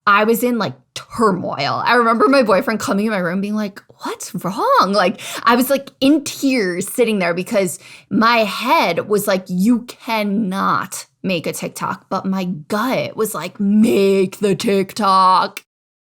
I was in like turmoil. I remember my boyfriend coming in my room being like, what's wrong? Like, I was like in tears sitting there because my head was like, you cannot make a TikTok. But my gut was like, make the TikTok.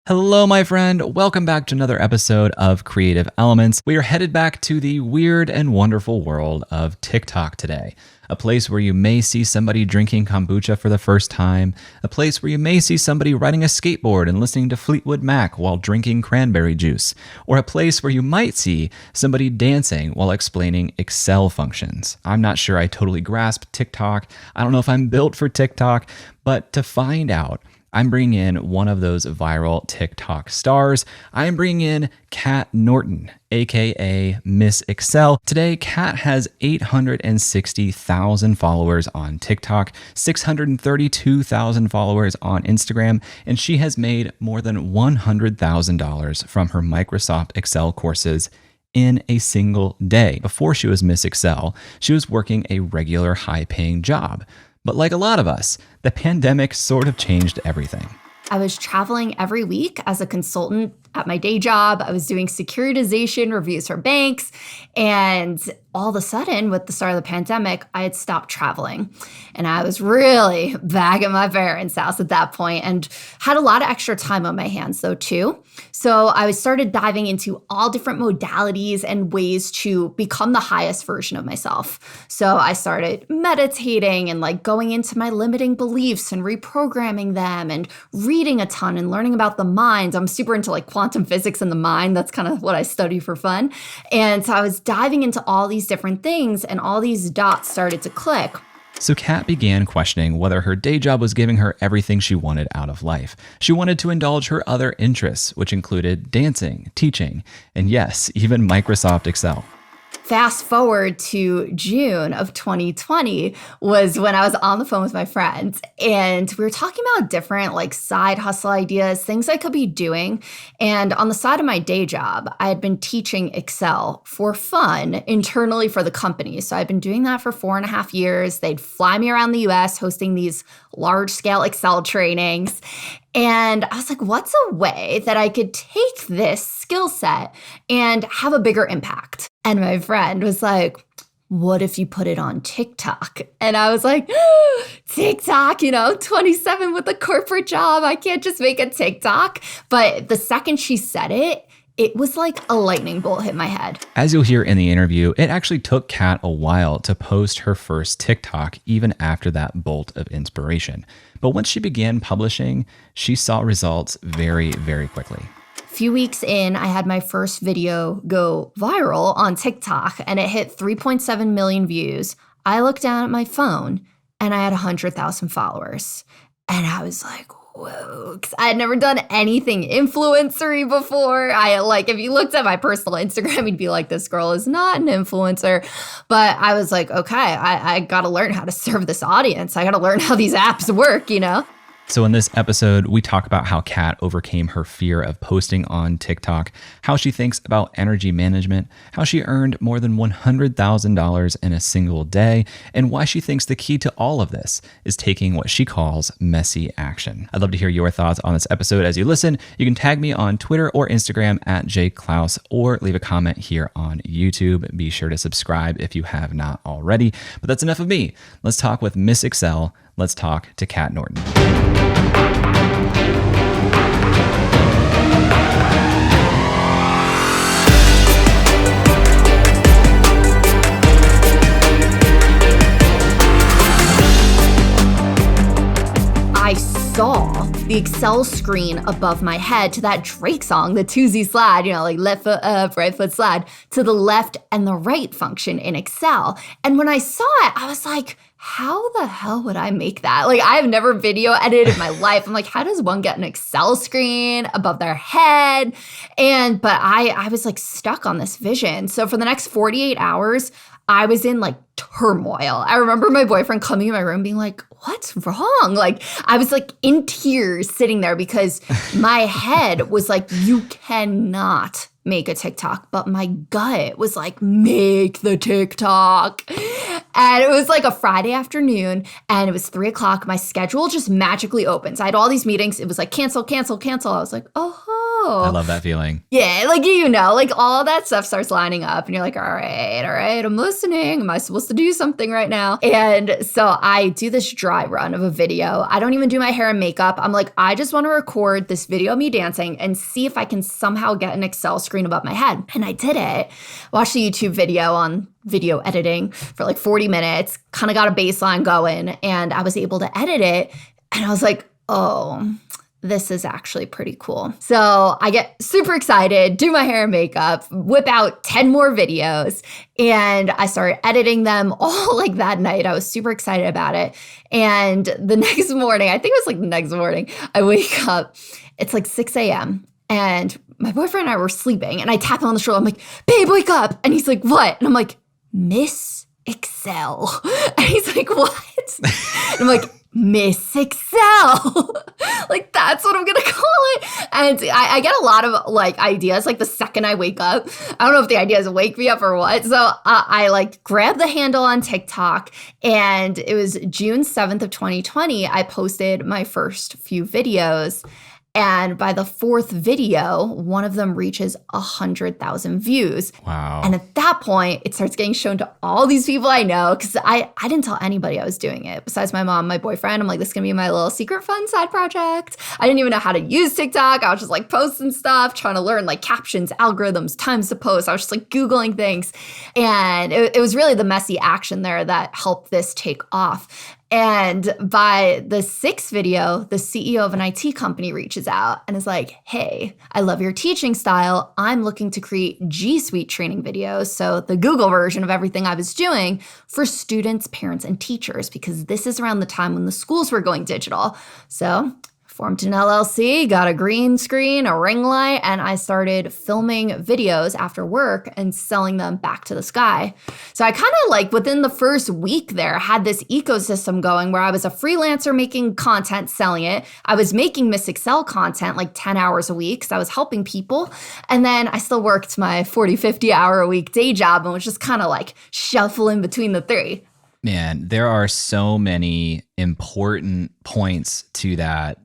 Hello, my friend. Welcome back to another episode of Creative Elements. We are headed back to the weird and wonderful world of TikTok today. A place where you may see somebody drinking kombucha for the first time. A place where you may see somebody riding a skateboard and listening to Fleetwood Mac while drinking cranberry juice. Or a place where you might see somebody dancing while explaining Excel functions. I'm not sure I totally grasp TikTok. I don't know if I'm built for TikTok, but to find out, I'm bringing in one of those viral TikTok stars. I'm bringing in Kat Norton, aka Miss Excel. Today, Kat has 860,000 followers on TikTok, 632,000 followers on Instagram, and she has made more than $100,000 from her Microsoft Excel courses in a single day. Before she was Miss Excel, she was working a regular high-paying job. But like a lot of us, the pandemic sort of changed everything. I was traveling every week as a consultant at my day job. I was doing securitization reviews for banks. And all of a sudden, with the start of the pandemic, I had stopped traveling. And I was really back at my parents' house at that point and had a lot of extra time on my hands, though, too. So I started diving into all different modalities and ways to become the highest version of myself. So I started meditating and like going into my limiting beliefs and reprogramming them and reading a ton and learning about the mind. I'm super into like quantum physics and the mind. That's kind of what I study for fun. And so I was diving into all these different things and all these dots started to click. So Kat began questioning whether her day job was giving her everything she wanted out of life. She wanted to indulge her other interests, which included dancing, teaching, and yes, even Microsoft Excel. Fast forward to June of 2020 was when I was on the phone with my friends and we were talking about different like side hustle ideas, things I could be doing. And on the side of my day job, I had been teaching Excel for fun internally for the company. So I'd been doing that for 4.5 years. They'd fly me around the US hosting these large scale Excel trainings. And I was like, what's a way that I could take this skill set and have a bigger impact? And my friend was like, what if you put it on TikTok? And I was like, TikTok, 27 with a corporate job. I can't just make a TikTok. But the second she said it, it was like a lightning bolt hit my head. As you'll hear in the interview, it actually took Kat a while to post her first TikTok, even after that bolt of inspiration. But once she began publishing, she saw results very, very quickly. A few weeks in, I had my first video go viral on TikTok and it hit 3.7 million views. I looked down at my phone and I had 100,000 followers. And I was like, whoa, because I had never done anything influencery before. If you looked at my personal Instagram, you'd be like, this girl is not an influencer. But I was like, okay, I got to learn how to serve this audience. I got to learn how these apps work, So in this episode, we talk about how Kat overcame her fear of posting on TikTok, how she thinks about energy management, how she earned more than $100,000 in a single day, and why she thinks the key to all of this is taking what she calls messy action. I'd love to hear your thoughts on this episode as you listen. You can tag me on Twitter or Instagram at @jclouse or leave a comment here on YouTube. Be sure to subscribe if you have not already. But that's enough of me. Let's talk with Miss Excel. Let's talk to Kat Norton. I saw the Excel screen above my head to that Drake song, the 2Z slide, like left foot up, right foot slide, to the left and the right function in Excel. And when I saw it, I was like, how the hell would I make that? Like, I've never video edited in my life. I'm like, how does one get an Excel screen above their head? But I was like stuck on this vision. So for the next 48 hours, I was in like turmoil. I remember my boyfriend coming in my room being like, what's wrong? Like, I was like in tears sitting there because my head was like, you cannot make a TikTok. But my gut was like, make the TikTok. And it was like a Friday afternoon and it was 3:00. My schedule just magically opens. I had all these meetings. It was like cancel, cancel, cancel. I was like, I love that feeling. Yeah, like, like all that stuff starts lining up and you're like, all right, I'm listening. Am I supposed to do something right now? And so I do this dry run of a video. I don't even do my hair and makeup. I'm like, I just want to record this video of me dancing and see if I can somehow get an Excel screen above my head. And I did it. Watched a YouTube video on video editing for like 40 minutes, kind of got a baseline going, and I was able to edit it. And I was like, oh, this is actually pretty cool. So I get super excited, do my hair and makeup, whip out 10 more videos, and I started editing them all like that night. I was super excited about it. And the next morning, I think it was like the next morning, I wake up, it's like 6 a.m. and my boyfriend and I were sleeping, and I tap him on the shoulder. I'm like, babe, wake up. And he's like, what? And I'm like, Miss Excel. And he's like, what? And I'm like, Miss Excel. Like, that's what I'm going to call it. And I get a lot of like ideas like the second I wake up. I don't know if the ideas wake me up or what. So I like grab the handle on TikTok, and it was June 7th of 2020. I posted my first few videos. And by the fourth video, one of them reaches 100,000 views. Wow. And at that point, it starts getting shown to all these people I know, because I didn't tell anybody I was doing it besides my mom, my boyfriend. I'm like, this is going to be my little secret fun side project. I didn't even know how to use TikTok. I was just like posting stuff, trying to learn like captions, algorithms, times to post. I was just like Googling things. And it was really the messy action there that helped this take off. And by the sixth video, the CEO of an IT company reaches out and is like, hey, I love your teaching style. I'm looking to create G Suite training videos, so the Google version of everything I was doing, for students, parents, and teachers, because this is around the time when the schools were going digital. So formed an LLC, got a green screen, a ring light, and I started filming videos after work and selling them back to the sky. So I kind of like within the first week there had this ecosystem going where I was a freelancer making content, selling it. I was making Miss Excel content like 10 hours a week because I was helping people. And then I still worked my 40, 50 hour a week day job and was just kind of like shuffling between the three. Man, there are so many important points to that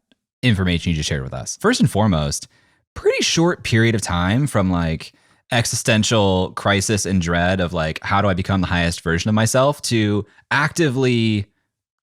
information you just shared with us. First and foremost, pretty short period of time from like existential crisis and dread of like, how do I become the highest version of myself, to actively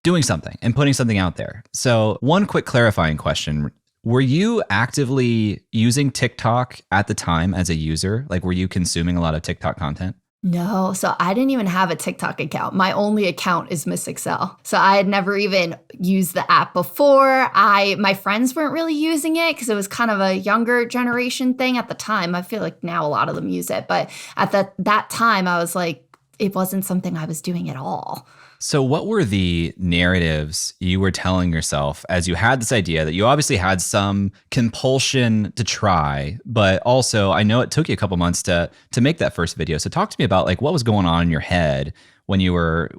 doing something and putting something out there. So one quick clarifying question. Were you actively using TikTok at the time as a user? Like, were you consuming a lot of TikTok content? No, so I didn't even have a TikTok account. My only account is Miss Excel. So I had never even used the app before. My friends weren't really using it because it was kind of a younger generation thing at the time. I feel like now a lot of them use it, but at that time I was like, it wasn't something I was doing at all. So what were the narratives you were telling yourself as you had this idea that you obviously had some compulsion to try, but also I know it took you a couple months to make that first video. So talk to me about like what was going on in your head when you were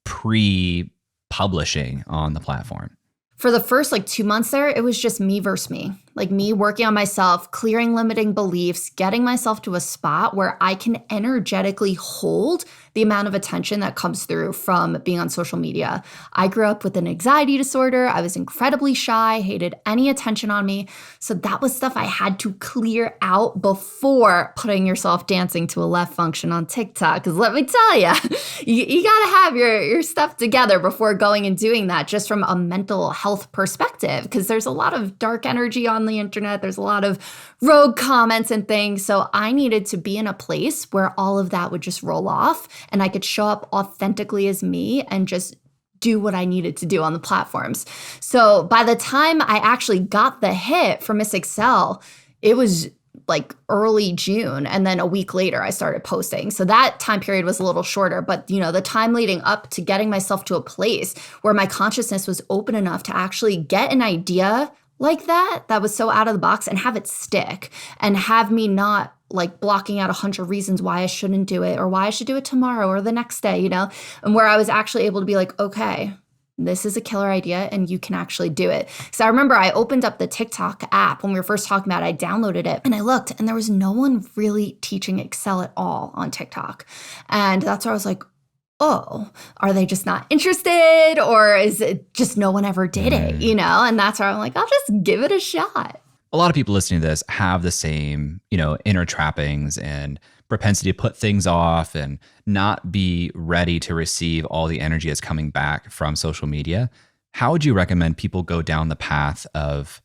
pre-publishing on the platform. For the first like 2 months there, it was just me versus me. Like me working on myself, clearing limiting beliefs, getting myself to a spot where I can energetically hold the amount of attention that comes through from being on social media. I grew up with an anxiety disorder. I was incredibly shy, hated any attention on me. So that was stuff I had to clear out before putting yourself dancing to a left function on TikTok. Because let me tell you, you got to have your stuff together before going and doing that, just from a mental health perspective, because there's a lot of dark energy on the internet. There's a lot of rogue comments and things. So I needed to be in a place where all of that would just roll off and I could show up authentically as me and just do what I needed to do on the platforms. So by the time I actually got the hit for Miss Excel, it was like early June. And then a week later, I started posting. So that time period was a little shorter, but the time leading up to getting myself to a place where my consciousness was open enough to actually get an idea like that was so out of the box and have it stick and have me not like blocking out 100 reasons why I shouldn't do it or why I should do it tomorrow or the next day, and where I was actually able to be like, okay, this is a killer idea and you can actually do it. So I remember I opened up the TikTok app when we were first talking about it. I downloaded it and I looked and there was no one really teaching Excel at all on TikTok. And that's where I was like, oh, are they just not interested? Or is it just no one ever did it, you know? And that's where I'm like, I'll just give it a shot. A lot of people listening to this have the same, inner trappings and propensity to put things off and not be ready to receive all the energy that's coming back from social media. How would you recommend people go down the path of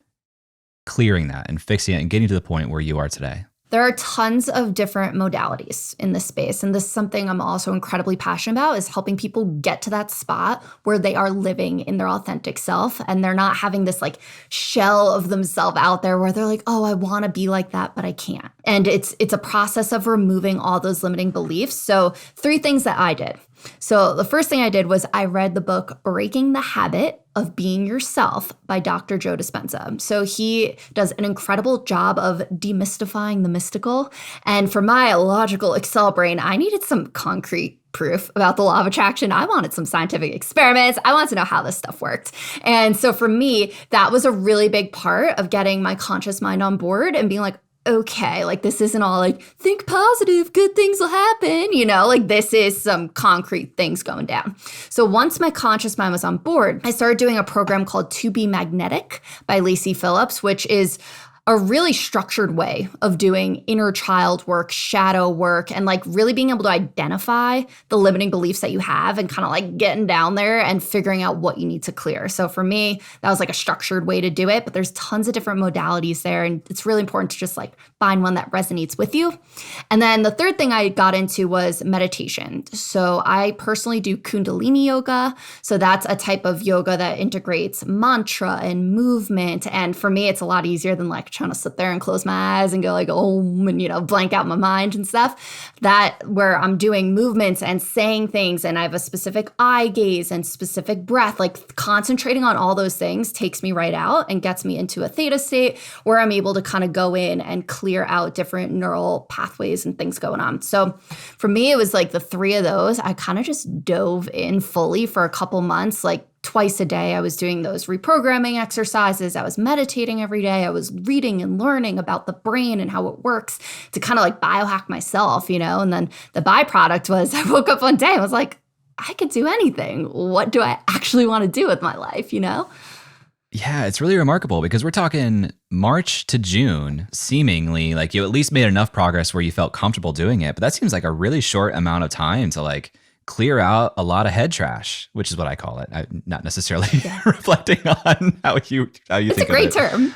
clearing that and fixing it and getting to the point where you are today? There are tons of different modalities in this space. And this is something I'm also incredibly passionate about, is helping people get to that spot where they are living in their authentic self and they're not having this like shell of themselves out there where they're like, oh, I want to be like that, but I can't. And it's a process of removing all those limiting beliefs. So 3 things that I did. So the first thing I did was I read the book Breaking the Habit of Being Yourself by Dr. Joe Dispenza. So he does an incredible job of demystifying the mystical. And for my logical Excel brain, I needed some concrete proof about the law of attraction. I wanted some scientific experiments. I wanted to know how this stuff worked. And so for me, that was a really big part of getting my conscious mind on board and being like, okay, like this isn't all like, think positive, good things will happen, like this is some concrete things going down. So once my conscious mind was on board, I started doing a program called To Be Magnetic by Lacey Phillips, which is a really structured way of doing inner child work, shadow work, and like really being able to identify the limiting beliefs that you have and kind of like getting down there and figuring out what you need to clear. So for me, that was like a structured way to do it, but there's tons of different modalities there. And it's really important to just like find one that resonates with you. And then the third thing I got into was meditation. So I personally do Kundalini yoga. So that's a type of yoga that integrates mantra and movement. And for me, it's a lot easier than like trying to sit there and close my eyes and go like, oh, and, blank out my mind and stuff. That where I'm doing movements and saying things and I have a specific eye gaze and specific breath, like concentrating on all those things takes me right out and gets me into a theta state where I'm able to kind of go in and clear out different neural pathways and things going on. So for me, it was like the 3 of those. I kind of just dove in fully for a couple months, like twice a day. I was doing those reprogramming exercises. I was meditating every day. I was reading and learning about the brain and how it works to kind of like biohack myself, And then the byproduct was I woke up one day and was like, I could do anything. What do I actually want to do with my life, Yeah, it's really remarkable because we're talking March to June, seemingly like you at least made enough progress where you felt comfortable doing it. But that seems like a really short amount of time to like clear out a lot of head trash, which is what I call it. I'm not necessarily reflecting on how you think of it. It's a great term.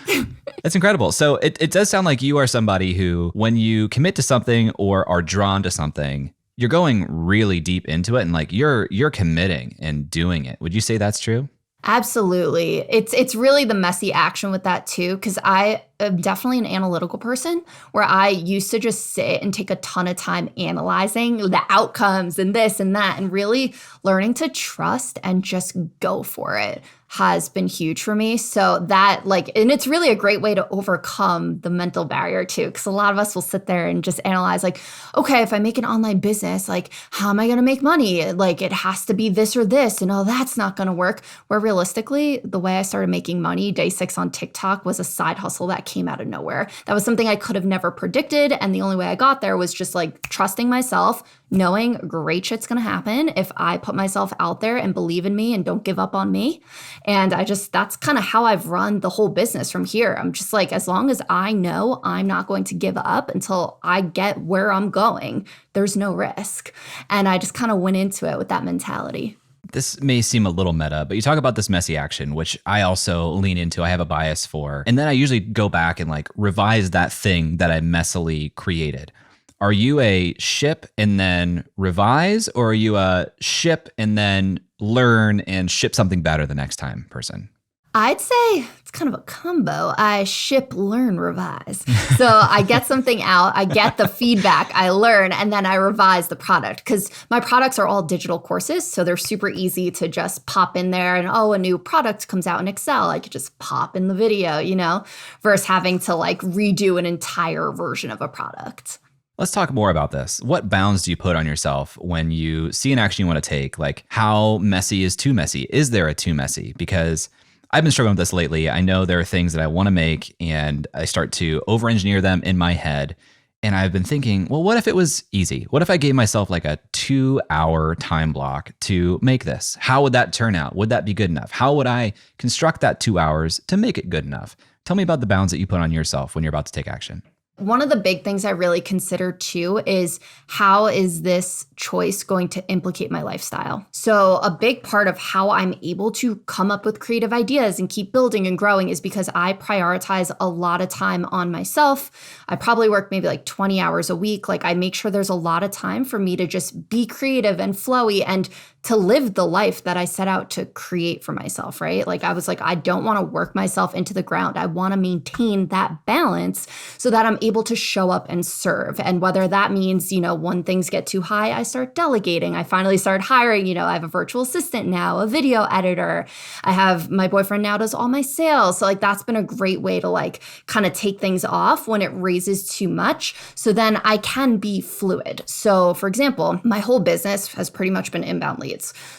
That's incredible. So it does sound like you are somebody who, when you commit to something or are drawn to something, you're going really deep into it and like you're committing and doing it. Would you say that's true? Absolutely. It's really the messy action with that too, because I am definitely an analytical person where I used to just sit and take a ton of time analyzing the outcomes and this and that, and really learning to trust and just go for it has been huge for me. So that and it's really a great way to overcome the mental barrier too, because a lot of us will sit there and just analyze like, okay, if I make an online business, like how am I going to make money? Like it has to be this or this, and oh, that's not going to work. Where realistically, the way I started making money day 6 on TikTok was a side hustle that came out of nowhere. That was something I could have never predicted. And the only way I got there was just like trusting myself, knowing great shit's going to happen if I put myself out there and believe in me and don't give up on me. And that's kind of how I've run the whole business from here. I'm just like, as long as I know I'm not going to give up until I get where I'm going, there's no risk. And I just kind of went into it with that mentality. This may seem a little meta, but you talk about this messy action, which I also lean into. I have a bias for. And then I usually go back and like revise that thing that I messily created. Are you a ship and then revise, or are you a ship and then learn and ship something better the next time person? I'd say it's kind of a combo. I ship, learn, revise. So I get something out, I get the feedback, I learn, and then I revise the product, because my products are all digital courses. So they're super easy to just pop in there and, oh, a new product comes out in Excel. I could just pop in the video, versus having to like redo an entire version of a product. Let's talk more about this. What bounds do you put on yourself when you see an action you want to take? Like, how messy is too messy? Is there a too messy? Because I've been struggling with this lately. I know there are things that I want to make and I start to over-engineer them in my head. And I've been thinking, well, what if it was easy? What if I gave myself like a 2-hour time block to make this? How would that turn out? Would that be good enough? How would I construct that 2 hours to make it good enough? Tell me about the bounds that you put on yourself when you're about to take action. One of the big things I really consider too is how is this choice going to implicate my lifestyle? So a big part of how I'm able to come up with creative ideas and keep building and growing is because I prioritize a lot of time on myself. I probably work maybe like 20 hours a week. Like I make sure there's a lot of time for me to just be creative and flowy and to live the life that I set out to create for myself, right? Like I was like, I don't want to work myself into the ground. I want to maintain that balance so that I'm able to show up and serve. And whether that means, when things get too high, I start delegating. I finally started hiring, I have a virtual assistant now, a video editor. I have my boyfriend now does all my sales. So like that's been a great way to like kind of take things off when it raises too much. So then I can be fluid. So for example, my whole business has pretty much been inbound leads.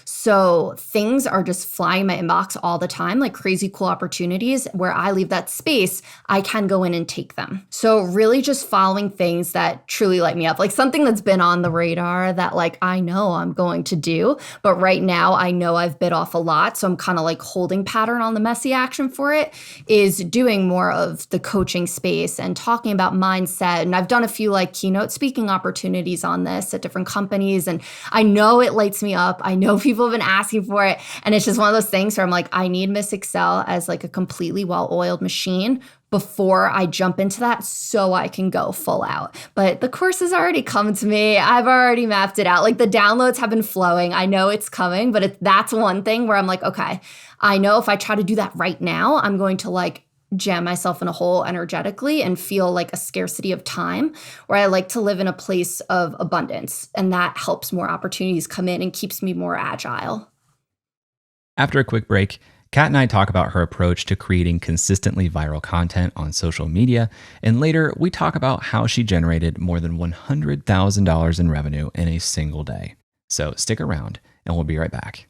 So things are just flying in my inbox all the time, like crazy cool opportunities where I leave that space, I can go in and take them. So really just following things that truly light me up, like something that's been on the radar that like I know I'm going to do, but right now I know I've bit off a lot. So I'm kind of like holding pattern on the messy action for it is doing more of the coaching space and talking about mindset. And I've done a few like keynote speaking opportunities on this at different companies. And I know it lights me up. I know people have been asking for it. And it's just one of those things where I'm like, I need Miss Excel as like a completely well-oiled machine before I jump into that so I can go full out. But the course has already come to me. I've already mapped it out. Like the downloads have been flowing. I know it's coming, but that's one thing where I'm like, okay, I know if I try to do that right now, I'm going to like jam myself in a hole energetically and feel like a scarcity of time, where I like to live in a place of abundance. And that helps more opportunities come in and keeps me more agile. After a quick break, Kat and I talk about her approach to creating consistently viral content on social media. And later, we talk about how she generated more than $100,000 in revenue in a single day. So stick around and we'll be right back.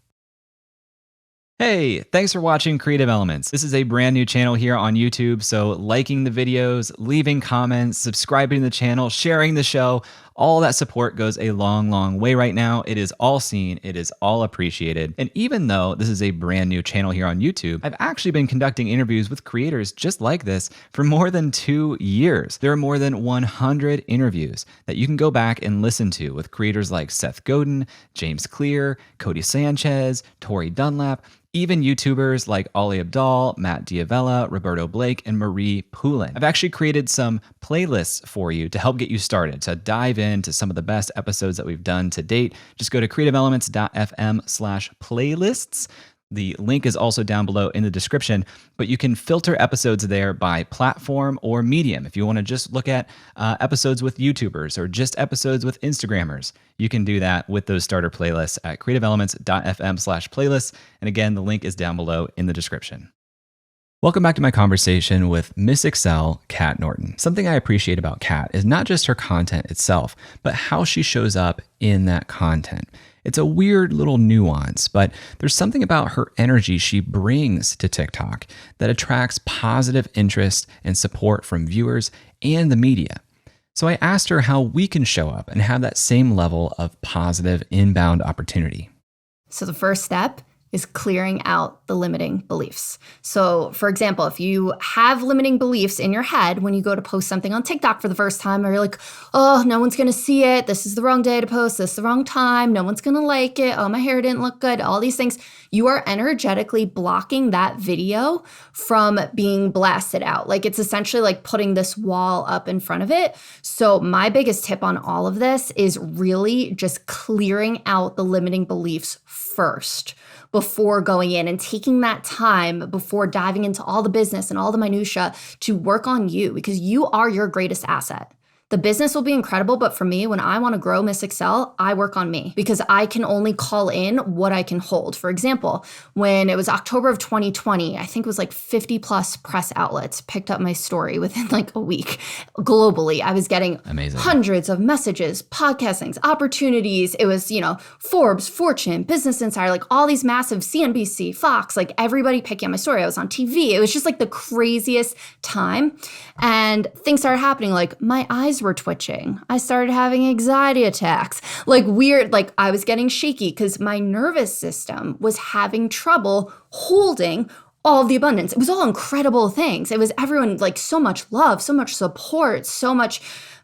Hey, thanks for watching Creative Elements. This is a brand new channel here on YouTube, so liking the videos, leaving comments, subscribing to the channel, sharing the show, all that support goes a long, long way right now. It is all seen, it is all appreciated. And even though this is a brand new channel here on YouTube, I've actually been conducting interviews with creators just like this for more than 2 years. There are more than 100 interviews that you can go back and listen to with creators like Seth Godin, James Clear, Cody Sanchez, Tori Dunlap, even YouTubers like Ali Abdaal, Matt Diavella, Roberto Blake, and Marie Poulin. I've actually created some playlists for you to help get you started, to dive into some of the best episodes that we've done to date. Just go to creativeelements.fm/playlists. The link is also down below in the description, but you can filter episodes there by platform or medium. If you want to just look at episodes with YouTubers or just episodes with Instagrammers, you can do that with those starter playlists at creativeelements.fm/playlists. And again, the link is down below in the description. Welcome back to my conversation with Miss Excel, Kat Norton. Something I appreciate about Kat is not just her content itself, but how she shows up in that content. It's a weird little nuance, but there's something about her energy she brings to TikTok that attracts positive interest and support from viewers and the media. So I asked her how we can show up and have that same level of positive inbound opportunity. So the first step is clearing out the limiting beliefs. So for example, if you have limiting beliefs in your head when you go to post something on TikTok for the first time, or you're like, oh, no one's gonna see it, this is the wrong day to post, this is the wrong time, no one's gonna like it, oh, my hair didn't look good, all these things, you are energetically blocking that video from being blasted out. Like it's essentially like putting this wall up in front of it. So my biggest tip on all of this is really just clearing out the limiting beliefs first, before going in and taking that time before diving into all the business and all the minutia to work on you, because you are your greatest asset. The business will be incredible, but for me, when I want to grow Miss Excel, I work on me because I can only call in what I can hold. For example, when it was October of 2020, I think it was like 50 plus press outlets picked up my story within like a week. Globally, I was getting hundreds of messages, podcastings, opportunities. It was, Forbes, Fortune, Business Insider, like all these massive CNBC, Fox, like everybody picking up my story. I was on TV. It was just like the craziest time. And things started happening. Like my eyes were twitching. I started having anxiety attacks, like weird, like I was getting shaky because my nervous system was having trouble holding all of the abundance. It was all incredible things. It was everyone, like so much love, so much support, so much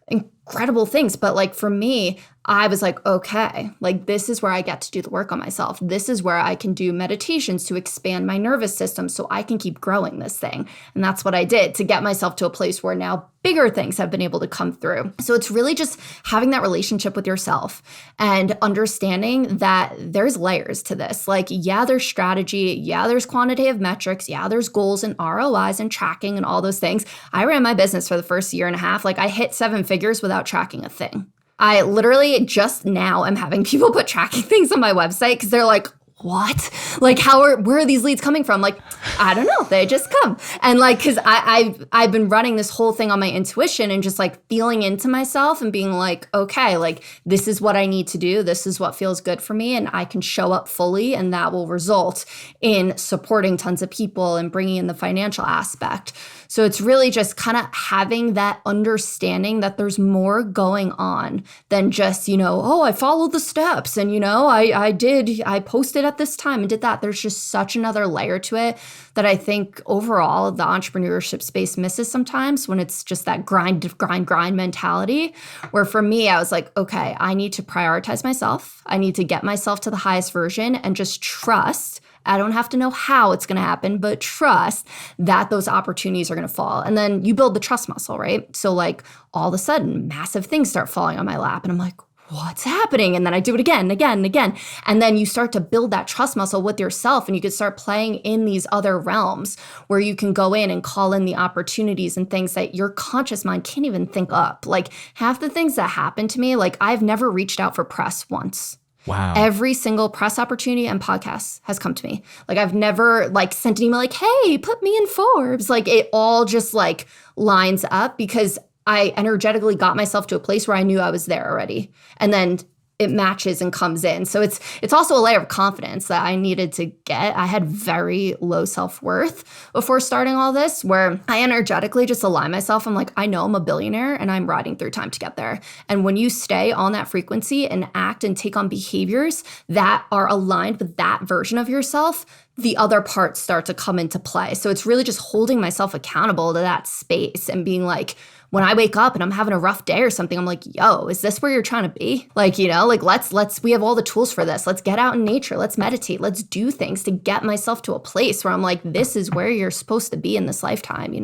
incredible things. But like for me, I was like, okay, like this is where I get to do the work on myself. This is where I can do meditations to expand my nervous system so I can keep growing this thing. And that's what I did to get myself to a place where now bigger things have been able to come through. So it's really just having that relationship with yourself and understanding that there's layers to this. Like, yeah, there's strategy. Yeah, there's quantitative metrics. Yeah, there's goals and ROIs and tracking and all those things. I ran my business for the first year and a half. Like I hit 7 figures without tracking a thing. I literally just now am having people put tracking things on my website because they're like, what? Like, where are these leads coming from? Like, I don't know. They just come. And like, because I've been running this whole thing on my intuition and just like feeling into myself and being like, okay, like this is what I need to do. This is what feels good for me. And I can show up fully. And that will result in supporting tons of people and bringing in the financial aspect. So it's really just kind of having that understanding that there's more going on than just, oh, I followed the steps and, I posted at this time and did that. There's just such another layer to it that I think overall the entrepreneurship space misses sometimes when it's just that grind mentality, where for me, I was like, okay, I need to prioritize myself. I need to get myself to the highest version and just trust. I don't have to know how it's going to happen, but trust that those opportunities are going to fall. And then you build the trust muscle, right? So like all of a sudden, massive things start falling on my lap and I'm like, what's happening? And then I do it again, again, and again. And then you start to build that trust muscle with yourself and you can start playing in these other realms where you can go in and call in the opportunities and things that your conscious mind can't even think up. Like half the things that happen to me, like I've never reached out for press once. Wow. Every single press opportunity and podcast has come to me. Like I've never like sent an email like, hey, put me in Forbes. Like it all just like lines up because I energetically got myself to a place where I knew I was there already. And then it matches and comes in. So it's also a layer of confidence that I needed to get. I had very low self-worth before starting all this, where I energetically just align myself. I'm like, I know I'm a billionaire and I'm riding through time to get there. And when you stay on that frequency and act and take on behaviors that are aligned with that version of yourself, the other parts start to come into play. So it's really just holding myself accountable to that space and being like, when I wake up and I'm having a rough day or something, I'm like, yo, is this where you're trying to be? Like, like we have all the tools for this. Let's get out in nature. Let's meditate. Let's do things to get myself to a place where I'm like, this is where you're supposed to be in this lifetime,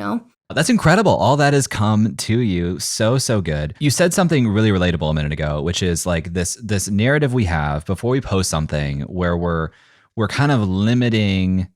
That's incredible. All that has come to you. So, so good. You said something really relatable a minute ago, which is like this narrative we have before we post something where we're kind of limiting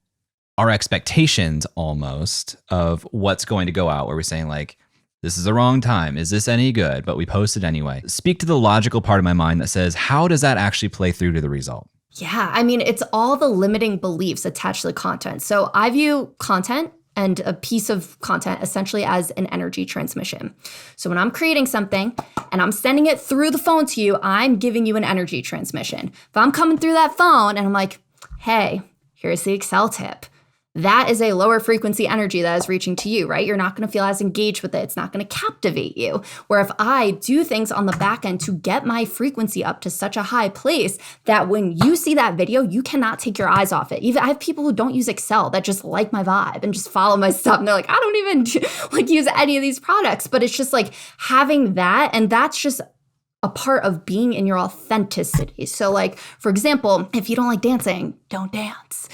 our expectations almost of what's going to go out, where we're saying like, this is the wrong time. Is this any good? But we post it anyway. Speak to the logical part of my mind that says, how does that actually play through to the result? Yeah, I mean, it's all the limiting beliefs attached to the content. So I view content and a piece of content essentially as an energy transmission. So when I'm creating something and I'm sending it through the phone to you, I'm giving you an energy transmission. If I'm coming through that phone and I'm like, hey, here's the Excel tip. That is a lower frequency energy that is reaching to you, right? You're not going to feel as engaged with it. It's not going to captivate you. Where if I do things on the back end to get my frequency up to such a high place that when you see that video, you cannot take your eyes off it. Even I have people who don't use Excel that just like my vibe and just follow my stuff. And they're like, I don't even like use any of these products. But it's just like having that. And that's just a part of being in your authenticity. So like, for example, if you don't like dancing, don't dance.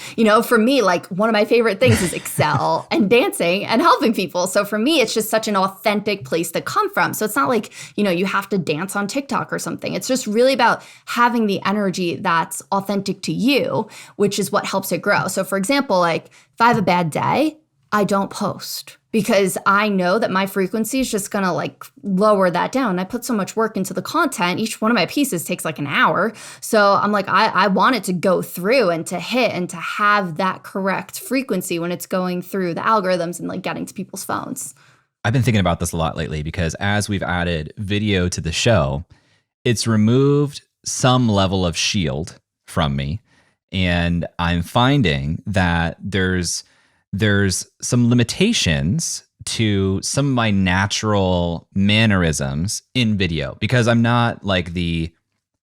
For me, like one of my favorite things is Excel and dancing and helping people. So for me, it's just such an authentic place to come from. So it's not like, you have to dance on TikTok or something. It's just really about having the energy that's authentic to you, which is what helps it grow. So for example, like if I have a bad day, I don't post because I know that my frequency is just going to like lower that down. I put so much work into the content. Each one of my pieces takes like an hour. So I'm like, I want it to go through and to hit and to have that correct frequency when it's going through the algorithms and like getting to people's phones. I've been thinking about this a lot lately because as we've added video to the show, it's removed some level of shield from me. And I'm finding that there's some limitations to some of my natural mannerisms in video because I'm not like the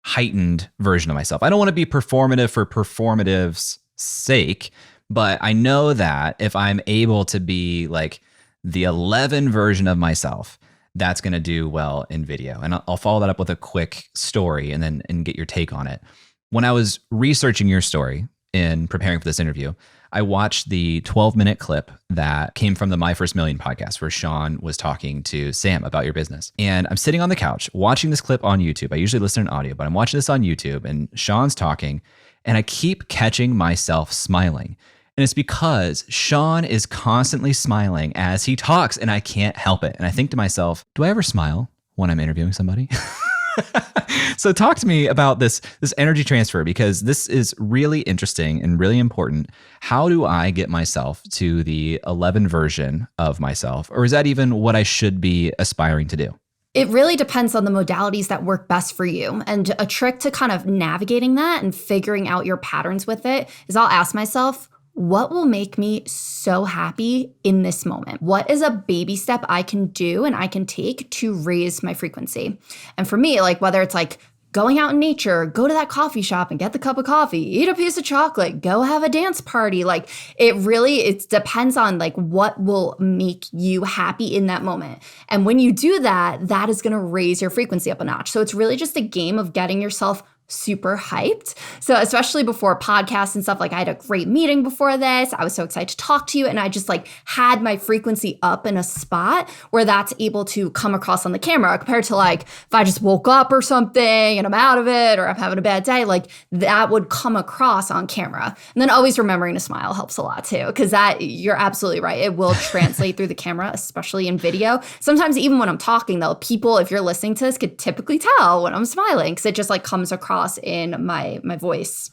heightened version of myself. I don't want to be performative for performative's sake, but I know that if I'm able to be like the 11 version of myself, that's going to do well in video. And I'll follow that up with a quick story and get your take on it. When I was researching your story in preparing for this interview, I watched the 12-minute clip that came from the My First Million podcast where Sean was talking to Sam about your business. And I'm sitting on the couch watching this clip on YouTube. I usually listen in audio, but I'm watching this on YouTube and Sean's talking and I keep catching myself smiling. And it's because Sean is constantly smiling as he talks and I can't help it. And I think to myself, do I ever smile when I'm interviewing somebody? So talk to me about this energy transfer, because this is really interesting and really important. How do I get myself to the 11 version of myself? Or is that even what I should be aspiring to do? It really depends on the modalities that work best for you. And a trick to kind of navigating that and figuring out your patterns with it is I'll ask myself, what will make me so happy in this moment? What is a baby step I can do and I can take to raise my frequency? And for me, like whether it's like going out in nature, go to that coffee shop and get the cup of coffee, eat a piece of chocolate, go have a dance party. Like it depends on like what will make you happy in that moment. And when you do that, that is going to raise your frequency up a notch. So it's really just a game of getting yourself super hyped. So especially before podcasts and stuff, like I had a great meeting before this. I was so excited to talk to you. And I just like had my frequency up in a spot where that's able to come across on the camera compared to like if I just woke up or something and I'm out of it or I'm having a bad day, like that would come across on camera. And then always remembering to smile helps a lot too, because that you're absolutely right. It will translate through the camera, especially in video. Sometimes even when I'm talking though, people, if you're listening to this, could typically tell when I'm smiling because it just like comes across in my voice.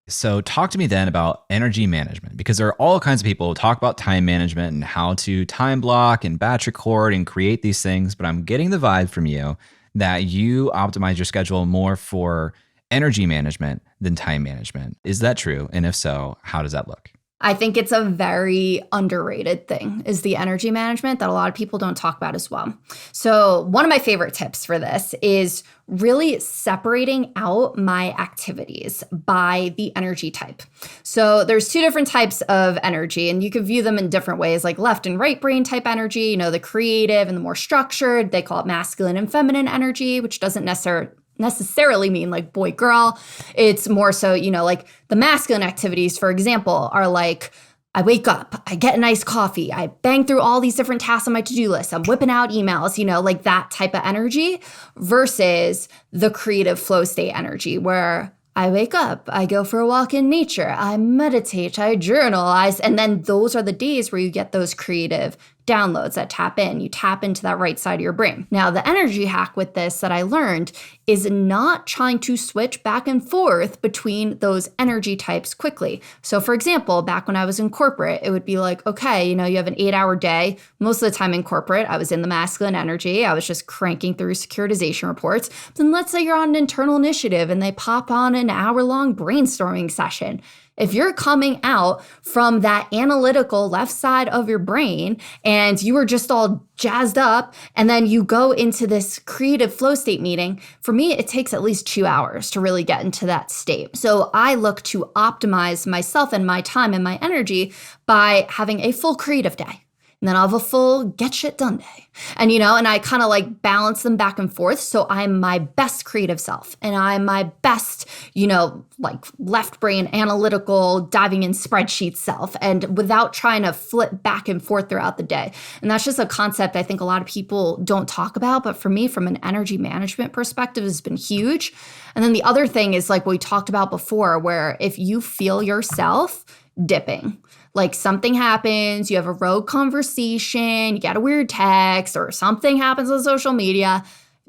So talk to me then about energy management, because there are all kinds of people who talk about time management and how to time block and batch record and create these things. But I'm getting the vibe from you that you optimize your schedule more for energy management than time management. Is that true? And if so, how does that look? I think it's a very underrated thing is the energy management that a lot of people don't talk about as well. So one of my favorite tips for this is really separating out my activities by the energy type. So there's two different types of energy and you can view them in different ways, like left and right brain type energy, you know, the creative and the more structured. They call it masculine and feminine energy, which doesn't necessarily mean like boy girl. It's more so, you know, like the masculine activities, for example, are like I wake up, I get a nice coffee, I bang through all these different tasks on my to-do list, I'm whipping out emails, you know, like that type of energy versus the creative flow state energy where I wake up, I go for a walk in nature, I meditate, I journal, and then those are the days where you get those creative downloads that tap in. You tap into that right side of your brain. Now, the energy hack with this that I learned is not trying to switch back and forth between those energy types quickly. So for example, back when I was in corporate, it would be like, okay, you know, you have an 8-hour day. Most of the time in corporate, I was in the masculine energy. I was just cranking through securitization reports. But then let's say you're on an internal initiative and they pop on an hour-long brainstorming session. If you're coming out from that analytical left side of your brain and you were just all jazzed up and then you go into this creative flow state meeting, for me, it takes at least 2 hours to really get into that state. So I look to optimize myself and my time and my energy by having a full creative day. And then I'll have a full get shit done day. And, you know, and I kind of like balance them back and forth. So I'm my best creative self and I'm my best, you know, like left brain analytical diving in spreadsheet self and without trying to flip back and forth throughout the day. And that's just a concept I think a lot of people don't talk about. But for me, from an energy management perspective, has been huge. And then the other thing is like what we talked about before, where if you feel yourself dipping, like something happens, you have a rogue conversation, you get a weird text, or something happens on social media,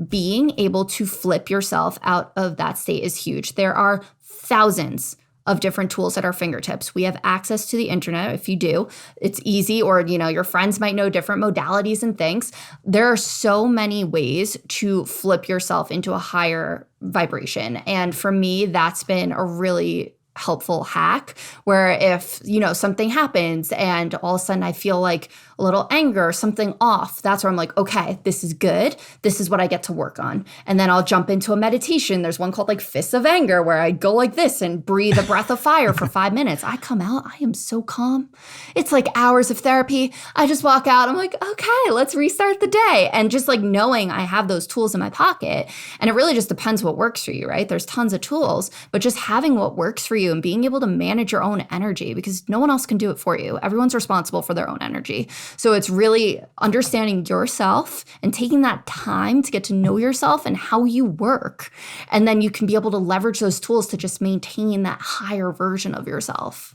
being able to flip yourself out of that state is huge. There are thousands of different tools at our fingertips. We have access to the internet. If you do, it's easy, or, you know, your friends might know different modalities and things. There are so many ways to flip yourself into a higher vibration. And for me, that's been a really helpful hack where if, you know, something happens and all of a sudden I feel like a little anger, something off, that's where I'm like, okay, this is good. This is what I get to work on. And then I'll jump into a meditation. There's one called like Fists of Anger where I go like this and breathe a breath of fire for 5 minutes. I come out, I am so calm. It's like hours of therapy. I just walk out, I'm like, okay, let's restart the day. And just like knowing I have those tools in my pocket. And it really just depends what works for you, right? There's tons of tools, but just having what works for you and being able to manage your own energy, because no one else can do it for you. Everyone's responsible for their own energy. So it's really understanding yourself and taking that time to get to know yourself and how you work. And then you can be able to leverage those tools to just maintain that higher version of yourself.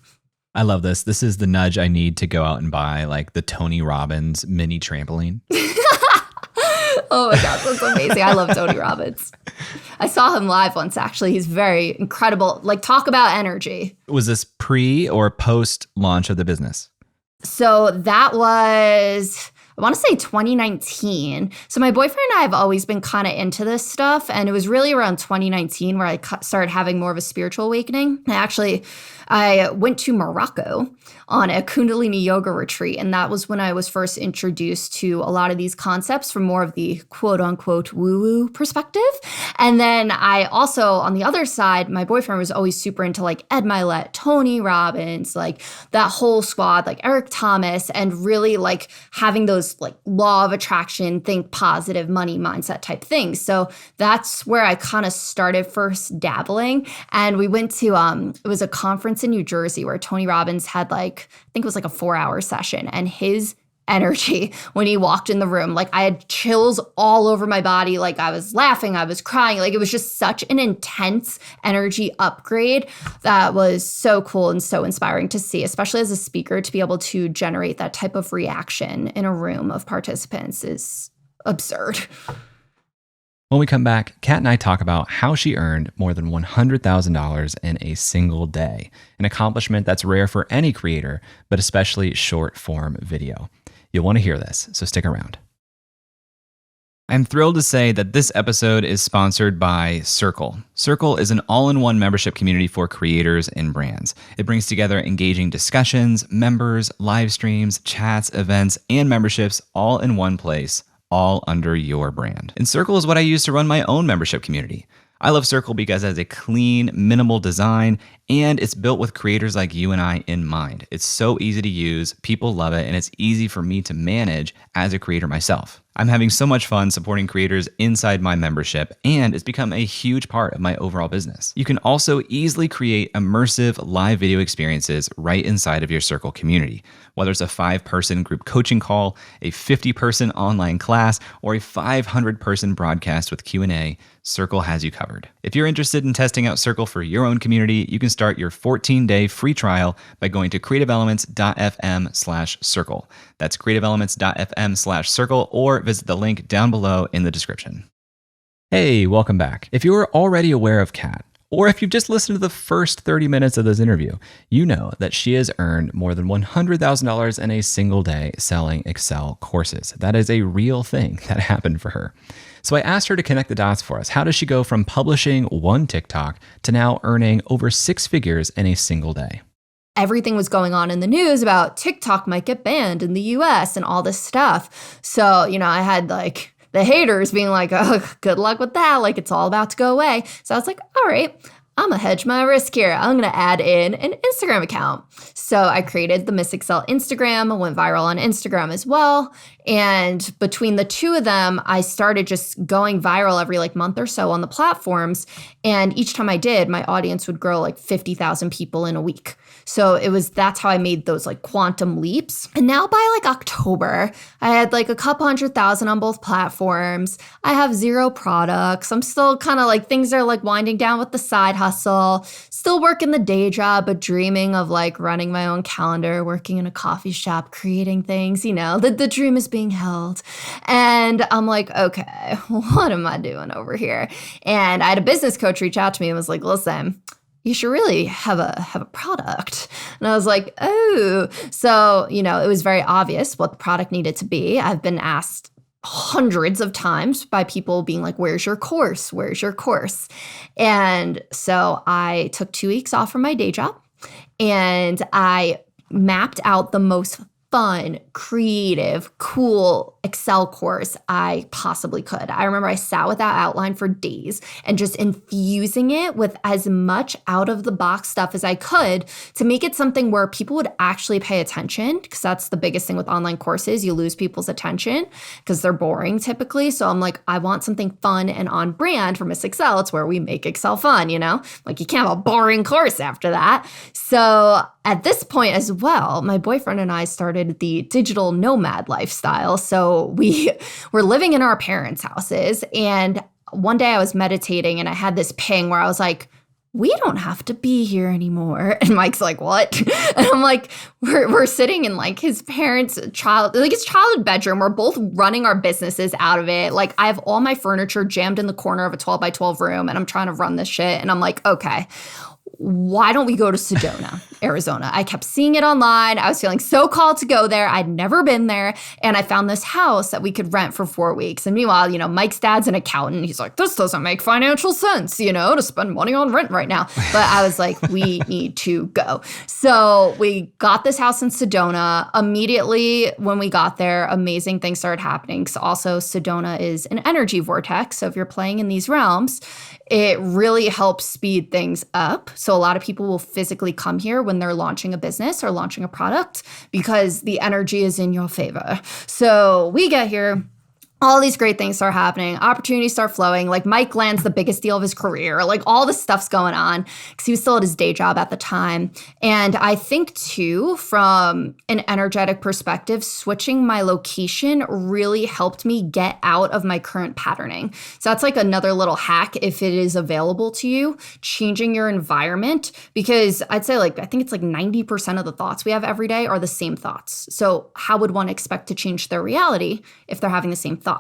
I love this. This is the nudge I need to go out and buy like the Tony Robbins mini trampoline. Oh my gosh, that's amazing. I love Tony Robbins. I saw him live once, actually. He's very incredible. Like, talk about energy. Was this pre or post launch of the business? So that was, I want to say 2019. So my boyfriend and I have always been kind of into this stuff. And it was really around 2019 where I started having more of a spiritual awakening. I went to Morocco on a Kundalini yoga retreat. And that was when I was first introduced to a lot of these concepts from more of the quote unquote woo-woo perspective. And then I also, on the other side, my boyfriend was always super into like Ed Milet, Tony Robbins, like that whole squad, like Eric Thomas, and really like having those like law of attraction, think positive money mindset type things. So that's where I kind of started first dabbling. And we went to, it was a conference in New Jersey where Tony Robbins had like, I think it was like a 4-hour session, and his energy when he walked in the room, like I had chills all over my body. Like I was laughing, I was crying. Like it was just such an intense energy upgrade that was so cool and so inspiring to see, especially as a speaker, to be able to generate that type of reaction in a room of participants is absurd. When we come back, Kat and I talk about how she earned more than $100,000 in a single day, an accomplishment that's rare for any creator, but especially short form video. You'll want to hear this, so stick around. I'm thrilled to say that this episode is sponsored by Circle. Circle is an all-in-one membership community for creators and brands. It brings together engaging discussions, members, live streams, chats, events, and memberships all in one place, all under your brand. And Circle is what I use to run my own membership community. I love Circle because it has a clean, minimal design, and it's built with creators like you and I in mind. It's so easy to use, people love it, and it's easy for me to manage as a creator myself. I'm having so much fun supporting creators inside my membership, and it's become a huge part of my overall business. You can also easily create immersive live video experiences right inside of your Circle community. Whether it's a 5-person group coaching call, a 50-person online class, or a 500-person broadcast with Q&A, Circle has you covered. If you're interested in testing out Circle for your own community, you can start your 14-day free trial by going to creativeelements.fm/circle. That's creativeelements.fm/circle, or visit the link down below in the description. Hey, welcome back. If you were already aware of Kat, or if you've just listened to the first 30 minutes of this interview, you know that she has earned more than $100,000 in a single day selling Excel courses. That is a real thing that happened for her. So I asked her to connect the dots for us. How does she go from publishing one TikTok to now earning over 6 figures in a single day? Everything was going on in the news about TikTok might get banned in the US and all this stuff. So, I had like the haters being like, oh, good luck with that. Like it's all about to go away. So I was like, all right, I'm gonna hedge my risk here. I'm gonna add in an Instagram account. So I created the Miss Excel Instagram, went viral on Instagram as well. And between the two of them, I started just going viral every like month or so on the platforms. And each time I did, my audience would grow like 50,000 people in a week. So that's how I made those like quantum leaps. And now by like October, I had like a couple 100,000 on both platforms. I have 0 products. I'm still kind of like, things are like winding down with the side hustle, still working the day job, but dreaming of like running my own calendar, working in a coffee shop, creating things, the dream is being held. And I'm like, okay, what am I doing over here? And I had a business coach reach out to me and was like, listen, you should really have a product. And I was like, oh. So, it was very obvious what the product needed to be. I've been asked hundreds of times by people being like, where's your course? Where's your course? And so I took 2 weeks off from my day job and I mapped out the most fun, creative, cool Excel course I possibly could. I remember I sat with that outline for days and just infusing it with as much out of the box stuff as I could to make it something where people would actually pay attention, because that's the biggest thing with online courses. You lose people's attention because they're boring typically. So I'm like, I want something fun and on brand for Miss Excel. It's where we make Excel fun, you know? Like you can't have a boring course after that. So at this point as well, my boyfriend and I started the digital nomad lifestyle. So we were living in our parents' houses. And one day I was meditating and I had this ping where I was like, we don't have to be here anymore. And Mike's like, what? And I'm like, we're sitting in like his parents' his childhood bedroom. We're both running our businesses out of it. Like I have all my furniture jammed in the corner of a 12 by 12 room and I'm trying to run this shit. And I'm like, okay, why don't we go to Sedona, Arizona? I kept seeing it online. I was feeling so called to go there. I'd never been there. And I found this house that we could rent for 4 weeks. And meanwhile, you know, Mike's dad's an accountant. He's like, this doesn't make financial sense, you know, to spend money on rent right now. But I was like, we need to go. So we got this house in Sedona. Immediately when we got there, amazing things started happening. Because also Sedona is an energy vortex. So if you're playing in these realms, it really helps speed things up. So a lot of people will physically come here when they're launching a business or launching a product because the energy is in your favor. So we get here. All these great things start happening. Opportunities start flowing. Like Mike lands the biggest deal of his career. Like all this stuff's going on because he was still at his day job at the time. And I think too, from an energetic perspective, switching my location really helped me get out of my current patterning. So that's like another little hack if it is available to you, changing your environment, because I'd say I think it's like 90% of the thoughts we have every day are the same thoughts. So how would one expect to change their reality if they're having the same thoughts?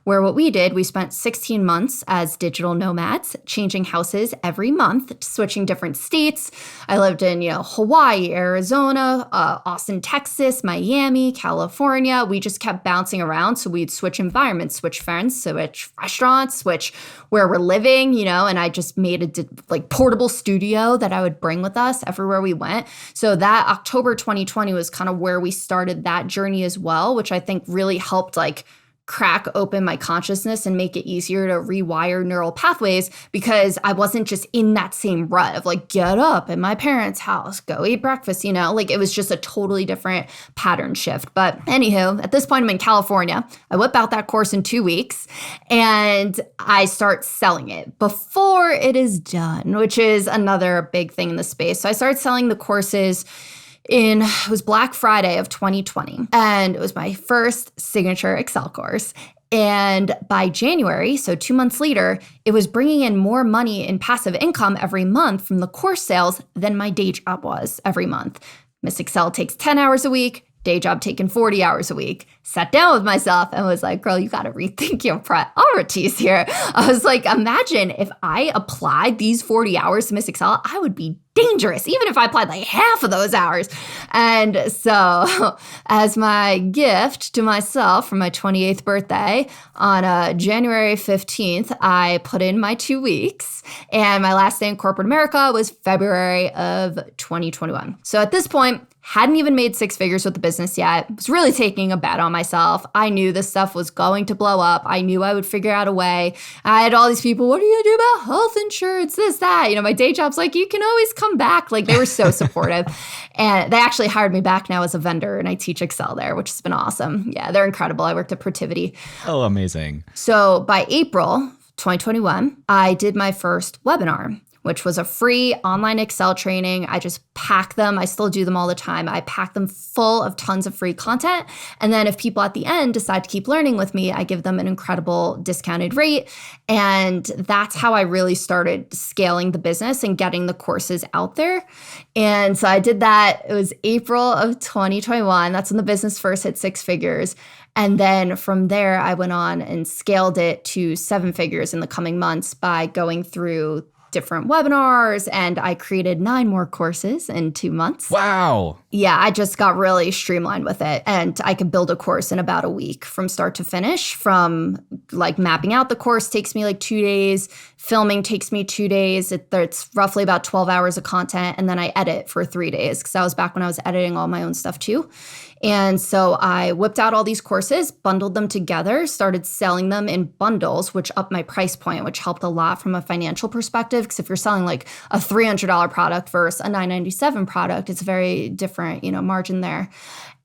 Where what we did, we spent 16 months as digital nomads, changing houses every month, switching different states. I lived in, Hawaii, Arizona, Austin, Texas, Miami, California. We just kept bouncing around. So we'd switch environments, switch friends, switch restaurants, switch where we're living, and I just made a portable studio that I would bring with us everywhere we went. So that October 2020 was kind of where we started that journey as well, which I think really helped crack open my consciousness and make it easier to rewire neural pathways, because I wasn't just in that same rut of get up in my parents' house, go eat breakfast, it was just a totally different pattern shift. But anywho, at this point, I'm in California. I whip out that course in 2 weeks and I start selling it before it is done, which is another big thing in the space. So I started selling the courses it was Black Friday of 2020, and it was my first signature Excel course. And by January, so 2 months later, it was bringing in more money in passive income every month from the course sales than my day job was every month. Miss Excel takes 10 hours a week, day job taking 40 hours a week. Sat down with myself and was like, girl, you got to rethink your priorities here. I was like, imagine if I applied these 40 hours to Miss Excel, I would be dangerous, even if I applied half of those hours. And so as my gift to myself for my 28th birthday on January 15th, I put in my 2 weeks, and my last day in corporate America was February of 2021. So at this point, hadn't even made six figures with the business yet. Was really taking a bet on myself. I knew this stuff was going to blow up. I knew I would figure out a way. I had all these people, what are you going to do about health insurance, this, that? My day job's you can always come back. They were so supportive. And they actually hired me back now as a vendor, and I teach Excel there, which has been awesome. Yeah, they're incredible. I worked at Protivity. Oh, amazing. So by April 2021, I did my first webinar, which was a free online Excel training. I just pack them. I still do them all the time. I pack them full of tons of free content. And then if people at the end decide to keep learning with me, I give them an incredible discounted rate. And that's how I really started scaling the business and getting the courses out there. And so I did that. It was April of 2021. That's when the business first hit six figures. And then from there, I went on and scaled it to seven figures in the coming months by going through different webinars, and I created 9 more courses in 2 months. Wow. Yeah, I just got really streamlined with it, and I could build a course in about a week from start to finish. From like mapping out the course takes me like 2 days, filming takes me 2 days. It's roughly about 12 hours of content, and then I edit for 3 days because that was back when I was editing all my own stuff too. And so I whipped out all these courses, bundled them together, started selling them in bundles, which upped my price point, which helped a lot from a financial perspective. Because if you're selling like a $300 product versus a $997 product, it's a very different, margin there.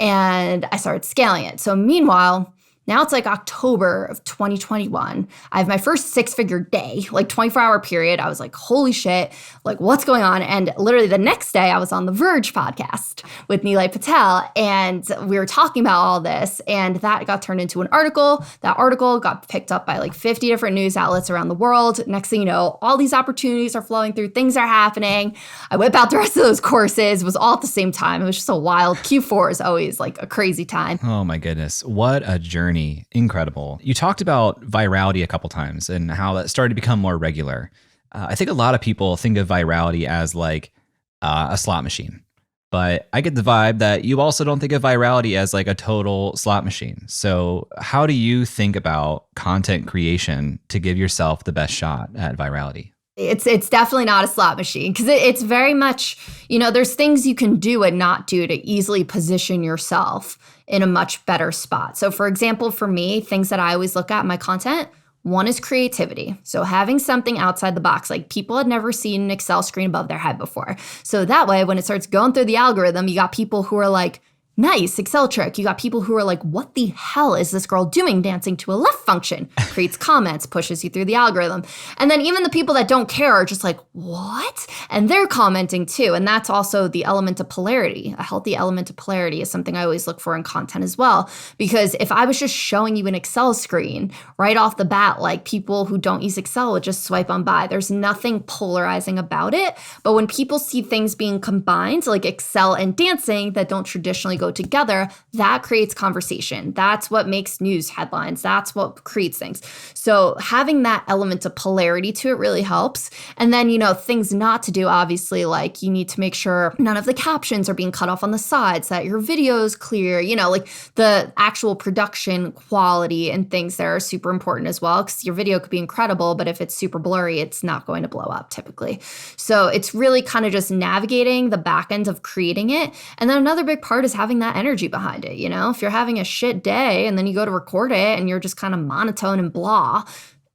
And I started scaling it. So meanwhile, now it's like October of 2021. I have my first six-figure day, like 24-hour period. I was like, holy shit, like what's going on? And literally the next day I was on the Verge podcast with Nilay Patel, and we were talking about all this, and that got turned into an article. That article got picked up by like 50 different news outlets around the world. Next thing you know, all these opportunities are flowing through, things are happening. I whip out the rest of those courses. It was all at the same time. It was just so wild. Q4 is always like a crazy time. Oh my goodness. What a journey. Incredible. You talked about virality a couple times and how that started to become more regular. I think a lot of people think of virality as like a slot machine, but I get the vibe that you also don't think of virality as like a total slot machine. So how do you think about content creation to give yourself the best shot at virality? It's definitely not a slot machine because it's very much, there's things you can do and not do to easily position yourself in a much better spot. So for example, for me, things that I always look at in my content, one is creativity. So having something outside the box, like people had never seen an Excel screen above their head before. So that way, when it starts going through the algorithm, you got people who are like, nice Excel trick. You got people who are like, what the hell is this girl doing dancing to a left function? Creates comments, pushes you through the algorithm. And then even the people that don't care are just like, what? And they're commenting too. And that's also the element of polarity. A healthy element of polarity is something I always look for in content as well. Because if I was just showing you an Excel screen right off the bat, like people who don't use Excel would just swipe on by. There's nothing polarizing about it. But when people see things being combined, like Excel and dancing that don't traditionally go together, that creates conversation. That's what makes news headlines. That's what creates things. So having that element of polarity to it really helps. And then, things not to do, obviously, like you need to make sure none of the captions are being cut off on the sides, that your video is clear, like the actual production quality and things that are super important as well, because your video could be incredible, but if it's super blurry, it's not going to blow up typically. So it's really kind of just navigating the back end of creating it. And then another big part is having that energy behind it. If you're having a shit day and then you go to record it and you're just kind of monotone and blah,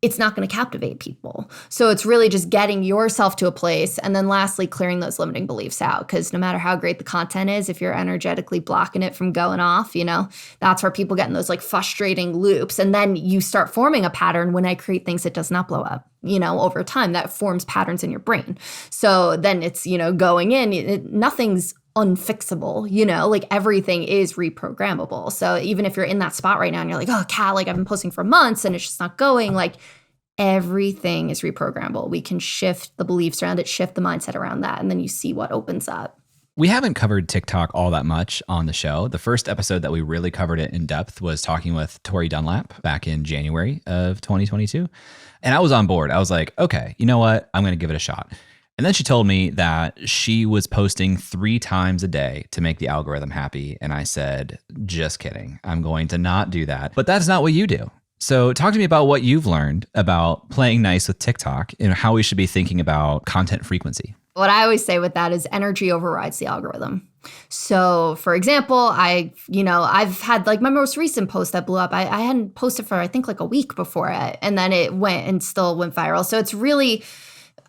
it's not going to captivate people. So it's really just getting yourself to a place. And then lastly, clearing those limiting beliefs out. Because no matter how great the content is, if you're energetically blocking it from going off, that's where people get in those like frustrating loops. And then you start forming a pattern. When I create things, it does not blow up. Over time, that forms patterns in your brain. So then it's, going in, nothing's unfixable, like everything is reprogrammable. So even if you're in that spot right now and you're like, oh, Kat, like I've been posting for months and it's just not going, like everything is reprogrammable. We can shift the beliefs around it, shift the mindset around that, and then you see what opens up. We haven't covered TikTok all that much on the show. The first episode that we really covered it in depth was talking with Tori Dunlap back in January of 2022. And I was on board. I was like, okay, you know what? I'm going to give it a shot. And then she told me that she was posting 3 times a day to make the algorithm happy. And I said, just kidding. I'm going to not do that. But that's not what you do. So talk to me about what you've learned about playing nice with TikTok and how we should be thinking about content frequency. What I always say with that is energy overrides the algorithm. So for example, I've had like my most recent post that blew up. I hadn't posted for, I think like a week before it. And then it went and still went viral. So it's really,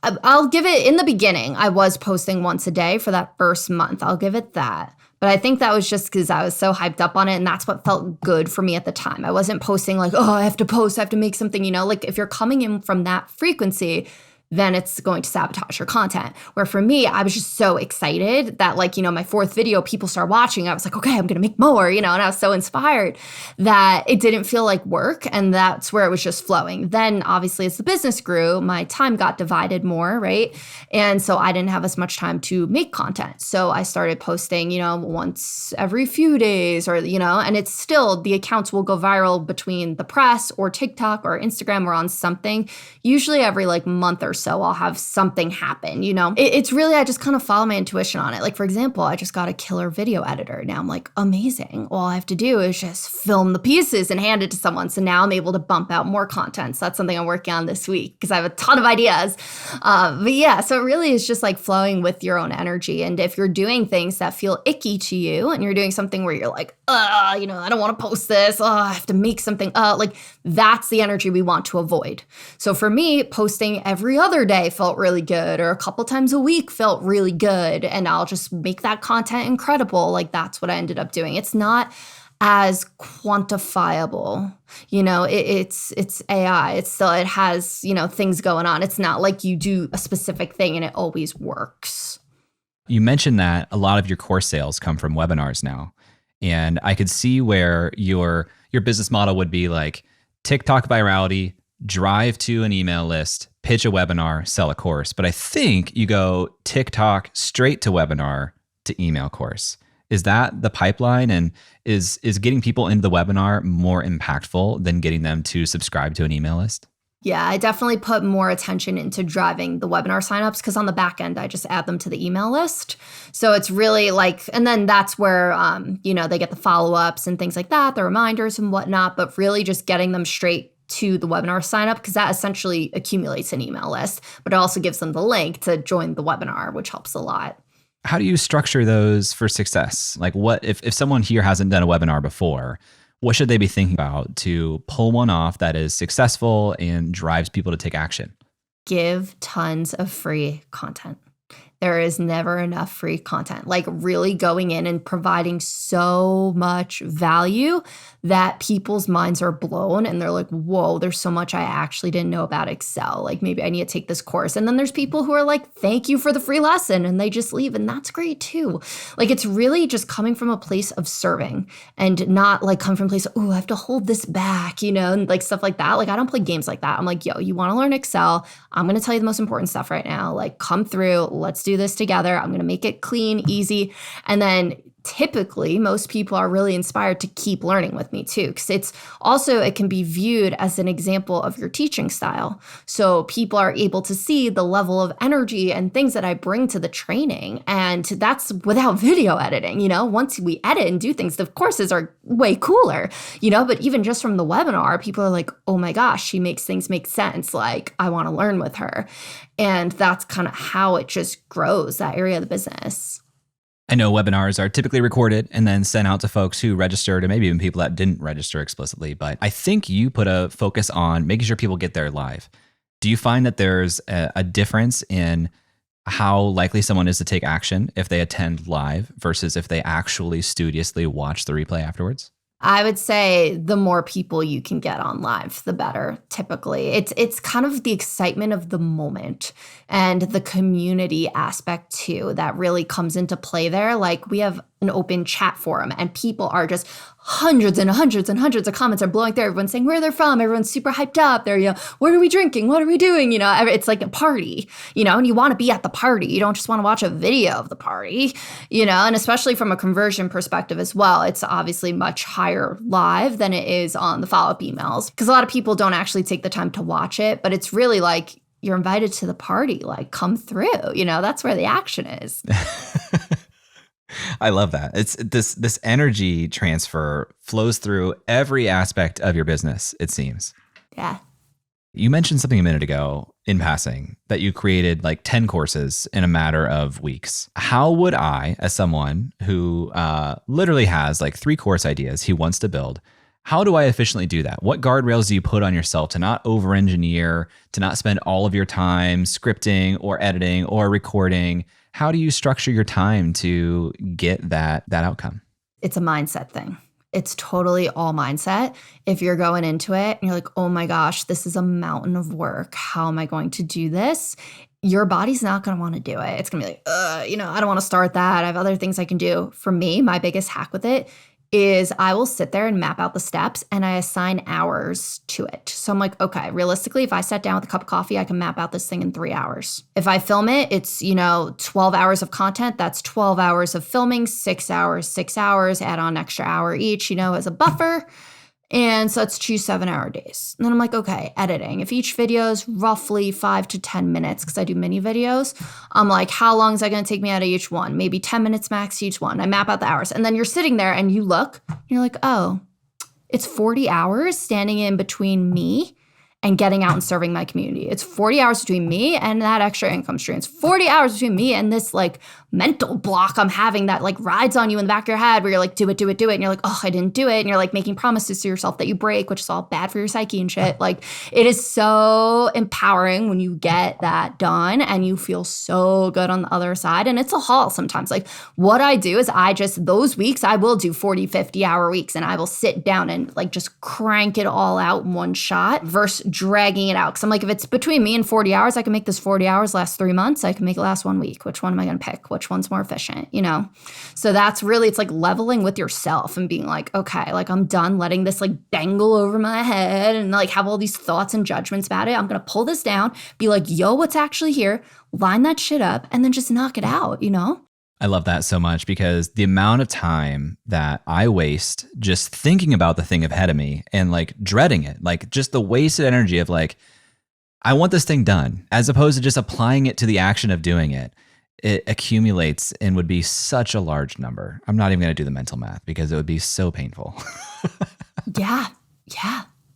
I'll give it, in the beginning, I was posting once a day for that first month. I'll give it that. But I think that was just because I was so hyped up on it, and that's what felt good for me at the time. I wasn't posting like, oh, I have to post, I have to make something, like if you're coming in from that frequency, then it's going to sabotage your content. Where for me, I was just so excited that like, my 4th video, people start watching. I was like, okay, I'm going to make more, and I was so inspired that it didn't feel like work. And that's where it was just flowing. Then obviously as the business grew, my time got divided more, right? And so I didn't have as much time to make content. So I started posting, once every few days or, and it's still, the accounts will go viral between the press or TikTok or Instagram or on something, usually every like month or so, I'll have something happen, It's really, I just kind of follow my intuition on it. Like, for example, I just got a killer video editor. Now I'm like, amazing. All I have to do is just film the pieces and hand it to someone. So now I'm able to bump out more content. So that's something I'm working on this week because I have a ton of ideas. But yeah, so it really is just like flowing with your own energy. And if you're doing things that feel icky to you and you're doing something where you're like, I don't want to post this. I have to make something. Like that's the energy we want to avoid. So for me, posting every other day felt really good, or a couple times a week felt really good. And I'll just make that content incredible. Like that's what I ended up doing. It's not as quantifiable. It's AI. It has, things going on. It's not like you do a specific thing and it always works. You mentioned that a lot of your course sales come from webinars now. And I could see where your business model would be like TikTok virality, drive to an email list, pitch a webinar, sell a course. But I think you go TikTok straight to webinar to email course. Is that the pipeline? And is getting people into the webinar more impactful than getting them to subscribe to an email list? Yeah, I definitely put more attention into driving the webinar signups because on the back end, I just add them to the email list. So it's really like, and then that's where, they get the follow-ups and things like that, the reminders and whatnot, but really just getting them straight to the webinar sign up because that essentially accumulates an email list, but it also gives them the link to join the webinar, which helps a lot. How do you structure those for success? Like what if someone here hasn't done a webinar before, what should they be thinking about to pull one off that is successful and drives people to take action? Give tons of free content. There is never enough free content, like really going in and providing so much value that people's minds are blown and they're like, whoa, there's so much I actually didn't know about Excel. Like maybe I need to take this course. And then there's people who are like, thank you for the free lesson. And they just leave. And that's great too. Like it's really just coming from a place of serving and not like come from a place, oh, I have to hold this back, and like stuff like that. Like I don't play games like that. I'm like, yo, you want to learn Excel? I'm going to tell you the most important stuff right now. Like come through, let's do this together. I'm going to make it clean, easy. And then typically most people are really inspired to keep learning with me too, because it can be viewed as an example of your teaching style. So people are able to see the level of energy and things that I bring to the training. And that's without video editing, once we edit and do things, the courses are way cooler, but even just from the webinar, people are like, oh my gosh, she makes things make sense. Like I want to learn with her. And that's kind of how it just grows that area of the business. I know webinars are typically recorded and then sent out to folks who registered and maybe even people that didn't register explicitly. But I think you put a focus on making sure people get there live. Do you find that there's a difference in how likely someone is to take action if they attend live versus if they actually studiously watch the replay afterwards? I would say the more people you can get on live, the better, typically. It's kind of the excitement of the moment and the community aspect too that really comes into play there. Like we have an open chat forum and people are just hundreds and hundreds and hundreds of comments are blowing through. Everyone's saying where they're from. Everyone's super hyped up. They're, what are we drinking? What are we doing? It's like a party, and you want to be at the party. You don't just want to watch a video of the party, and especially from a conversion perspective as well. It's obviously much higher live than it is on the follow-up emails because a lot of people don't actually take the time to watch it, but it's really like you're invited to the party, like come through, that's where the action is. I love that. It's this energy transfer flows through every aspect of your business, it seems. Yeah. You mentioned something a minute ago in passing that you created like 10 courses in a matter of weeks. How would I, as someone who literally has like 3 course ideas he wants to build, how do I efficiently do that? What guardrails do you put on yourself to not over-engineer, to not spend all of your time scripting or editing or recording? How do you structure your time to get that outcome? It's a mindset thing. It's totally all mindset. If you're going into it and you're like, oh my gosh, this is a mountain of work. How am I going to do this? Your body's not going to want to do it. It's going to be like, I don't want to start that. I have other things I can do. For me, my biggest hack with it is I will sit there and map out the steps and I assign hours to it. So I'm like, okay, realistically, if I sat down with a cup of coffee, I can map out this thing in 3 hours. If I film it, it's, 12 hours of content. That's 12 hours of filming, 6 hours, add on an extra hour each, as a buffer. And so let's choose 7-hour days. And then I'm like, okay, editing. If each video is roughly 5 to 10 minutes, because I do mini videos, I'm like, how long is that going to take me out of each one? Maybe 10 minutes max each one. I map out the hours. And then you're sitting there and you look, and you're like, oh, it's 40 hours standing in between me and getting out and serving my community. It's 40 hours between me and that extra income stream. It's 40 hours between me and this like mental block I'm having that like rides on you in the back of your head where you're like, do it, do it, do it. And you're like, oh, I didn't do it. And you're like making promises to yourself that you break, which is all bad for your psyche and shit. Like it is so empowering when you get that done and you feel so good on the other side. And it's a haul sometimes. Like what I do is those weeks, I will do 40, 50 hour weeks and I will sit down and like just crank it all out in one shot versus dragging it out. Cause I'm like, if it's between me and 40 hours, I can make this 40 hours last 3 months. I can make it last 1 week. Which one am I going to pick? Which one's more efficient, you know? So that's really, it's like leveling with yourself and being like, okay, like I'm done letting this like dangle over my head and like have all these thoughts and judgments about it. I'm going to pull this down, be like, yo, what's actually here? Line that shit up and then just knock it out, you know? I love that so much because the amount of time that I waste just thinking about the thing ahead of me and like dreading it, like just the wasted energy of like, I want this thing done, as opposed to just applying it to the action of doing it. It accumulates and would be such a large number. I'm not even going to do the mental math because it would be so painful. Yeah.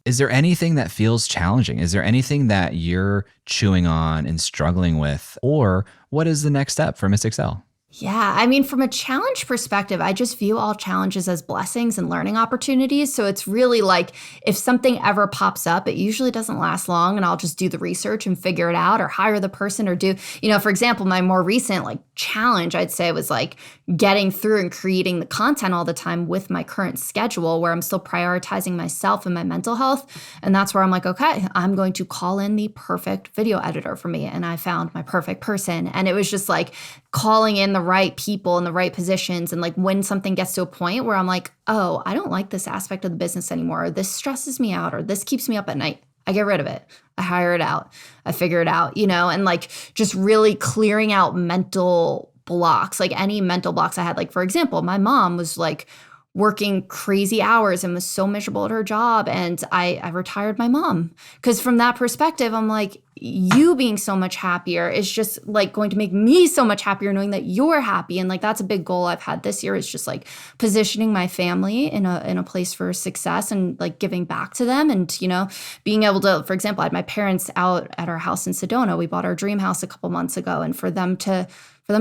Is there anything that feels challenging? Is there anything that you're chewing on and struggling with? Or what is the next step for Miss Excel? Yeah, I mean, from a challenge perspective, I just view all challenges as blessings and learning opportunities. So it's really like if something ever pops up, it usually doesn't last long and I'll just do the research and figure it out or hire the person or do, you know, for example, my more recent like challenge, I'd say was like getting through and creating the content all the time with my current schedule where I'm still prioritizing myself and my mental health. And that's where I'm like, okay, I'm going to call in the perfect video editor for me. And I found my perfect person. And it was just like calling in the right people in the right positions. And like when something gets to a point where I'm like, oh, I don't like this aspect of the business anymore, or this stresses me out, or this keeps me up at night, I get rid of it. I hire it out. I figure it out, you know, and like just really clearing out mental blocks, like any mental blocks I had. Like, for example, my mom was like working crazy hours and was so miserable at her job. And I retired my mom. Because from that perspective, I'm like, you being so much happier is just like going to make me so much happier knowing that you're happy. And like, that's a big goal I've had this year is just like positioning my family in a place for success and like giving back to them. And, you know, being able to, for example, I had my parents out at our house in Sedona. We bought our dream house a couple months ago. And for them to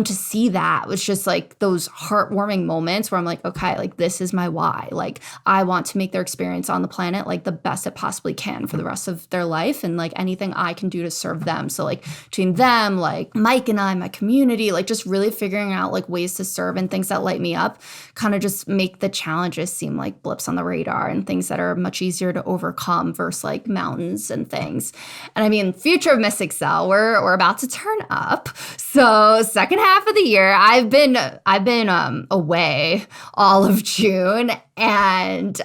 see that was just like those heartwarming moments where I'm like, okay, like this is my why. Like I want to make their experience on the planet like the best it possibly can for the rest of their life and like anything I can do to serve them. So like between them, like Mike and I, my community, like just really figuring out like ways to serve and things that light me up kind of just make the challenges seem like blips on the radar and things that are much easier to overcome versus like mountains and things. And I mean, future of Miss Excel, we're about to turn up. So second half of the year, I've been away all of June, and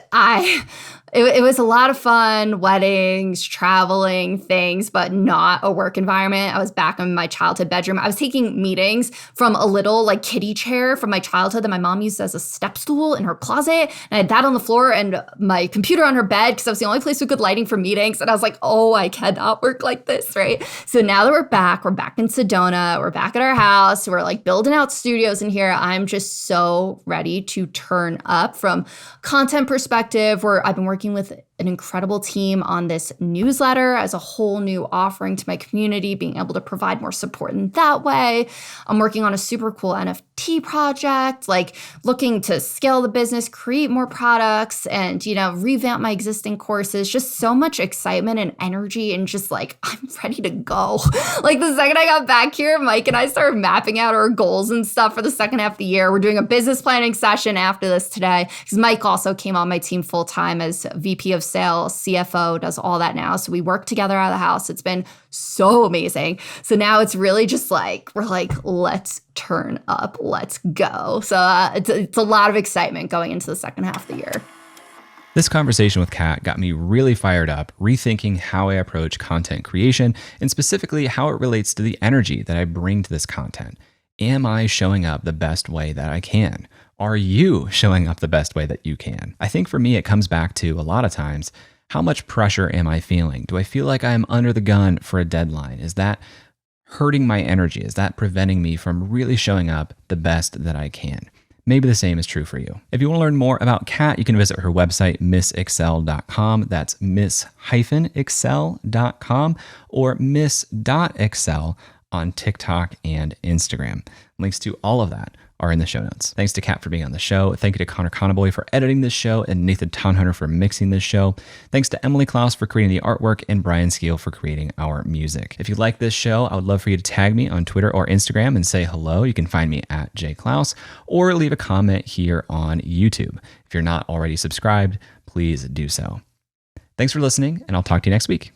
it was a lot of fun, weddings, traveling, things, but not a work environment. I was back in my childhood bedroom. I was taking meetings from a little like kiddie chair from my childhood that my mom used as a step stool in her closet. And I had that on the floor and my computer on her bed because that was the only place with good lighting for meetings. And I was like, oh, I cannot work like this, right? So now that we're back in Sedona, we're back at our house, we're like building out studios in here. I'm just so ready to turn up from content perspective where I've been working with an incredible team on this newsletter as a whole new offering to my community, being able to provide more support in that way. I'm working on a super cool NFT project, like looking to scale the business, create more products, and, you know, revamp my existing courses. Just so much excitement and energy and just like, I'm ready to go. Like the second I got back here, Mike and I started mapping out our goals and stuff for the second half of the year. We're doing a business planning session after this today because Mike also came on my team full time as VP of sales, CFO, does all that now. So we work together out of the house. It's been so amazing. So now it's really just like, we're like, let's turn up, let's go. So it's a lot of excitement going into the second half of the year. This conversation with Kat got me really fired up, rethinking how I approach content creation and specifically how it relates to the energy that I bring to this content. Am I showing up the best way that I can? Are you showing up the best way that you can? I think for me, it comes back to a lot of times, how much pressure am I feeling? Do I feel like I'm under the gun for a deadline? Is that hurting my energy? Is that preventing me from really showing up the best that I can? Maybe the same is true for you. If you want to learn more about Kat, you can visit her website, missexcel.com. That's miss-excel.com or miss.excel on TikTok and Instagram. Links to all of that are in the show notes. Thanks to Kat for being on the show. Thank you to Connor Conaboy for editing this show and Nathan Townhunter for mixing this show. Thanks to Emily Clouse for creating the artwork and Brian Skeel for creating our music. If you like this show, I would love for you to tag me on Twitter or Instagram and say hello. You can find me at jclouse or leave a comment here on YouTube. If you're not already subscribed, please do so. Thanks for listening, and I'll talk to you next week.